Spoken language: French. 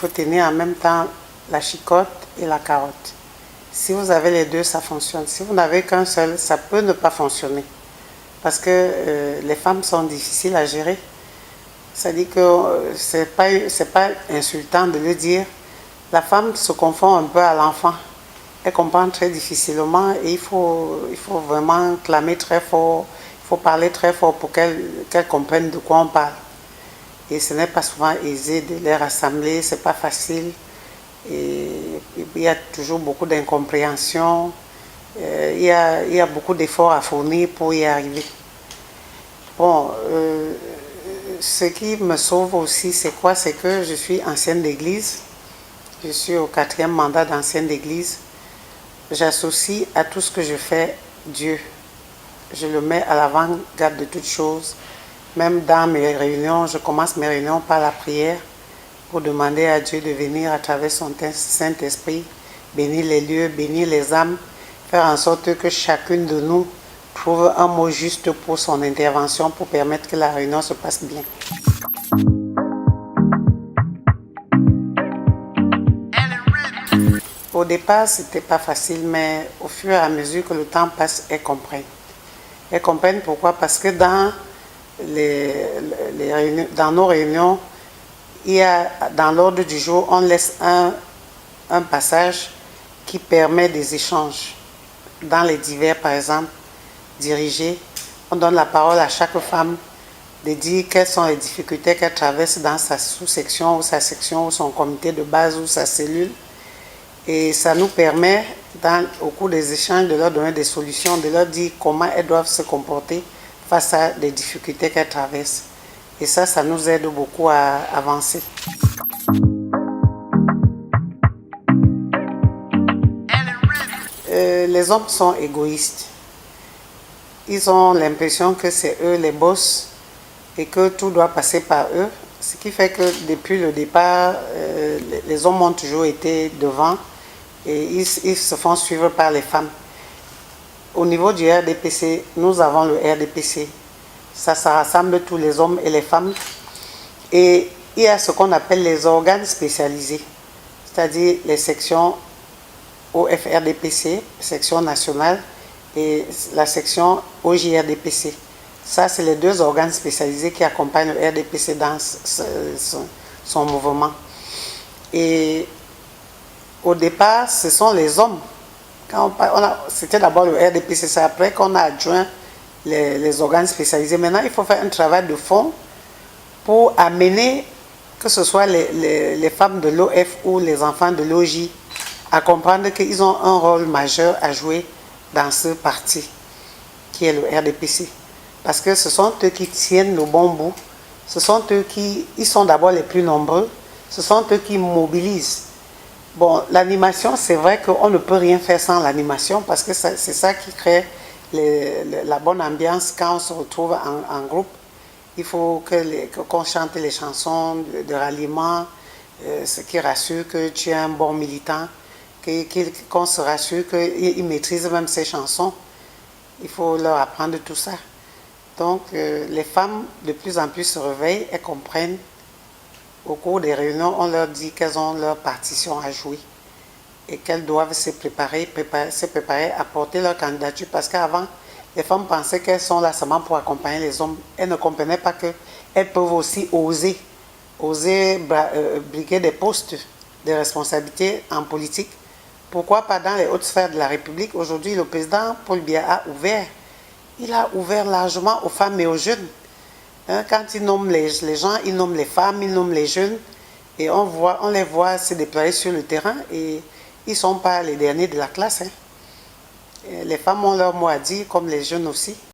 faut tenir en même temps la chicotte et la carotte. Si vous avez les deux, ça fonctionne. Si vous n'avez qu'un seul, ça peut ne pas fonctionner. Parce que les femmes sont difficiles à gérer. Ça dit que c'est pas insultant de le dire. La femme se confond un peu à l'enfant. Elle comprend très difficilement et il faut vraiment clamer très fort, il faut parler très fort pour qu'elle comprenne de quoi on parle. Et ce n'est pas souvent aisé de les rassembler, c'est pas facile. Et il y a toujours beaucoup d'incompréhension. Il y a beaucoup d'efforts à fournir pour y arriver. Bon, ce qui me sauve aussi, c'est quoi? C'est que je suis ancienne d'église. Je suis au 4e mandat d'ancienne d'église. J'associe à tout ce que je fais Dieu. Je le mets à l'avant-garde de toutes choses. Même dans mes réunions, je commence mes réunions par la prière pour demander à Dieu de venir à travers son Saint-Esprit, bénir les lieux, bénir les âmes, faire en sorte que chacune de nous trouve un mot juste pour son intervention, pour permettre que la réunion se passe bien. Au départ, c'était pas facile, mais au fur et à mesure que le temps passe, elles comprennent. Elles comprennent pourquoi? Parce que dans nos réunions, il y a, dans l'ordre du jour, on laisse un passage qui permet des échanges. Dans les divers, par exemple, dirigés, on donne la parole à chaque femme de dire quelles sont les difficultés qu'elle traverse dans sa sous-section ou sa section ou son comité de base ou sa cellule. Et ça nous permet, au cours des échanges, de leur donner des solutions, de leur dire comment elles doivent se comporter face à des difficultés qu'elles traversent. Et ça nous aide beaucoup à avancer. Les hommes sont égoïstes. Ils ont l'impression que c'est eux les boss et que tout doit passer par eux. Ce qui fait que depuis le départ, les hommes ont toujours été devant et ils se font suivre par les femmes. Au niveau du RDPC, nous avons le RDPC. Ça rassemble tous les hommes et les femmes. Et il y a ce qu'on appelle les organes spécialisés, c'est-à-dire les sections OFRDPC, section nationale, et la section OJRDPC. Ça, c'est les deux organes spécialisés qui accompagnent le RDPC dans son mouvement. Et au départ, ce sont les hommes. C'était d'abord le RDPC, c'est après qu'on a adjoint les organes spécialisés. Maintenant, il faut faire un travail de fond pour amener, que ce soit les femmes de l'OF ou les enfants de l'OJ, à comprendre qu'ils ont un rôle majeur à jouer dans ce parti qui est le RDPC. Parce que ce sont eux qui tiennent le bon bout, ce sont eux ils sont d'abord les plus nombreux, ce sont eux qui mobilisent. Bon, l'animation, c'est vrai qu'on ne peut rien faire sans l'animation parce que c'est ça qui crée la bonne ambiance quand on se retrouve en groupe. Il faut qu'on chante les chansons de ralliement, ce qui rassure que tu es un bon militant, qu'on se rassure qu'ils maîtrisent même ces chansons. Il faut leur apprendre tout ça. Donc, les femmes de plus en plus se réveillent et comprennent. Au cours des réunions, on leur dit qu'elles ont leur partition à jouer et qu'elles doivent se préparer à porter leur candidature. Parce qu'avant, les femmes pensaient qu'elles sont là seulement pour accompagner les hommes. Elles ne comprenaient pas qu'elles peuvent aussi oser briguer des postes de responsabilité en politique. Pourquoi pas dans les hautes sphères de la République? Aujourd'hui, le président Paul Biya a ouvert. Il a ouvert largement aux femmes et aux jeunes. Quand il nomme les gens, il nomme les femmes, il nomme les jeunes. Et on les voit se déployer sur le terrain. Et ils ne sont pas les derniers de la classe. Les femmes ont leur mot à dire, comme les jeunes aussi.